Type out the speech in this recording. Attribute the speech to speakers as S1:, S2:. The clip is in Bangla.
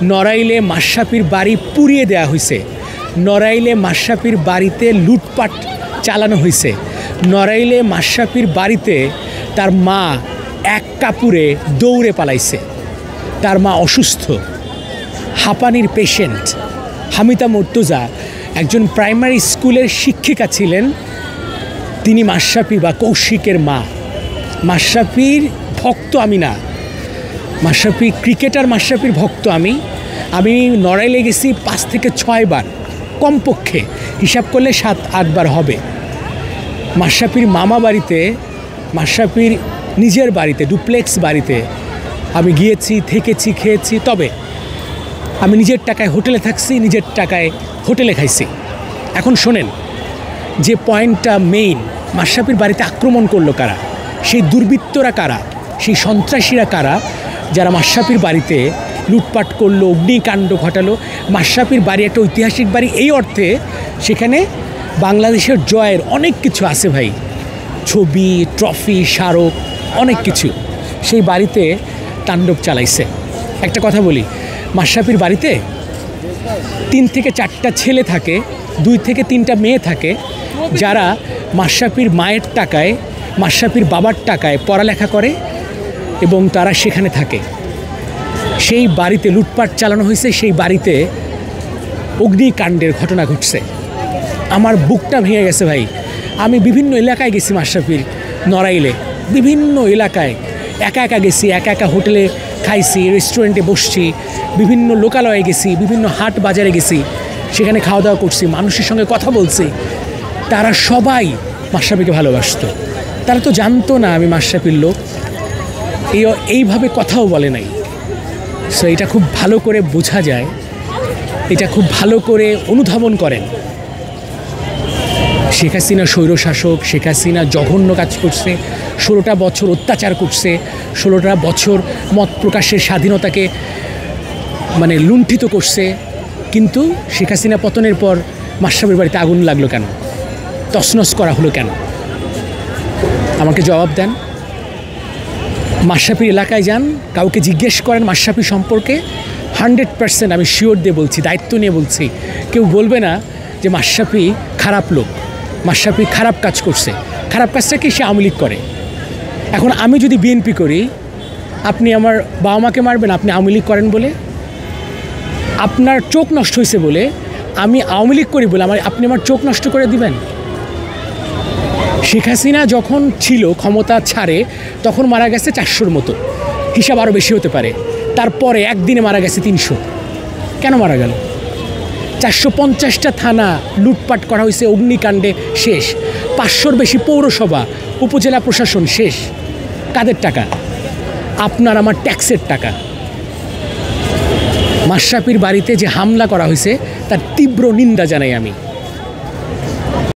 S1: নড়াইলে মাশরাফির বাড়ি পুড়িয়ে দেওয়া হয়েছে, নড়াইলে মাশরাফির বাড়িতে লুটপাট চালানো হয়েছে, নড়াইলে মাশরাফির বাড়িতে তার মা এক কাপড়ে দৌড়ে পালাইছে। তার মা অসুস্থ, হাঁপানির পেশেন্ট। হামিদা মুর্তজা একজন প্রাইমারি স্কুলের শিক্ষিকা ছিলেন, তিনি মাশরাফি বা কৌশিকের মা। মাশরাফির ভক্ত আমি না, মাশরাফি ক্রিকেটার, মাশরাফির ভক্ত আমি। আমি নড়াইলে গেছি 5 থেকে 6 বার, কমপক্ষে হিসাব করলে 7-8 বার হবে। মাশরাফির মামা বাড়িতে, মাশরাফির নিজের বাড়িতে, ডুপ্লেক্স বাড়িতে আমি গিয়েছি, থেকেছি, খেয়েছি। তবে আমি নিজের টাকায় হোটেলে থাকছি, নিজের টাকায় হোটেলে খাইছি। এখন শোনেন যে পয়েন্টটা মেইন, মাশরাফির বাড়িতে আক্রমণ করলো কারা, সেই দুর্বৃত্তরা কারা, সেই সন্ত্রাসীরা কারা যারা মাশরাফির বাড়িতে লুটপাট করলো, অগ্নিকাণ্ড ঘটালো। মাশরাফির বাড়ি একটা ঐতিহাসিক বাড়ি এই অর্থে, সেখানে বাংলাদেশের জয়ের অনেক কিছু আছে ভাই, ছবি, ট্রফি, স্মারক, অনেক কিছু। সেই বাড়িতে তাণ্ডব চালাইছে। একটা কথা বলি, মাশরাফির বাড়িতে 3 থেকে 4টা ছেলে থাকে, 2 থেকে 3টা মেয়ে থাকে, যারা মাশরাফির মায়ের টাকায়, মাশরাফির বাবার টাকায় পড়ালেখা করে এবং তারা সেখানে থাকে। সেই বাড়িতে লুটপাট চালানো হয়েছে, সেই বাড়িতে অগ্নিকাণ্ডের ঘটনা ঘটছে। আমার বুকটা ভেঙে গেছে ভাই। আমি বিভিন্ন এলাকায় গেছি মাশরাফির, নড়াইলে বিভিন্ন এলাকায় একা একা গেছি, একা একা হোটেলে খাইছি, রেস্টুরেন্টে বসছি, বিভিন্ন লোকালয়ে গেছি, বিভিন্ন হাট বাজারে গেছি, সেখানে খাওয়া দাওয়া করছি, মানুষের সঙ্গে কথা বলছি। তারা সবাই মাশরাফিকে ভালোবাসতো। তারা তো জানতো না আমি মাশরাফির লোক, এইভাবে কথাও বলে নাই। সো এটা খুব ভালো করে বোঝা যায়, এটা খুব ভালো করে অনুধাবন করেন। শেখ হাসিনা স্বৈরশাসক, শেখ হাসিনা জঘন্য কাজ করছে, 16টা বছর অত্যাচার করছে, 16টা বছর মত প্রকাশের স্বাধীনতাকে মানে লুণ্ঠিত করছে। কিন্তু শেখ হাসিনা পতনের পর মাশরাফির বাড়িতে আগুন লাগলো কেন, তছনছ করা হলো কেন? আমাকে জবাব দেন। মাশরাফির এলাকায় যান, কাউকে জিজ্ঞেস করেন মাশরাফি সম্পর্কে, 100% আমি শিওর দিয়ে বলছি, দায়িত্ব নিয়ে বলছি, কেউ বলবে না যে মাশরাফি খারাপ লোক, মাশরাফি খারাপ কাজ করছে। খারাপ কাজটা কি? সে আওয়ামী লীগ করে। এখন আমি যদি বিএনপি করি, আপনি আমার বাবা মাকে মারবেন আপনি আওয়ামী লীগ করেন বলে? আপনার চোখ নষ্ট হয়েছে বলে, আমি আওয়ামী লীগ করি বলে আপনি আমার চোখ নষ্ট করে দিবেন? শেখ হাসিনা যখন ছিল, ক্ষমতা ছাড়ে, তখন মারা গেছে 400-র মতো, হিসাব আরও বেশি হতে পারে। তারপরে একদিনে মারা গেছে 300। কেন মারা গেল? 450টা থানা লুটপাট করা হয়েছে, অগ্নিকাণ্ডে শেষ। 500-র বেশি পৌরসভা, উপজেলা প্রশাসন শেষ। কাদের টাকা? আপনার আমার ট্যাক্সের টাকা। মাশরাফির বাড়িতে যে হামলা করা হয়েছে তার তীব্র নিন্দা জানাই আমি।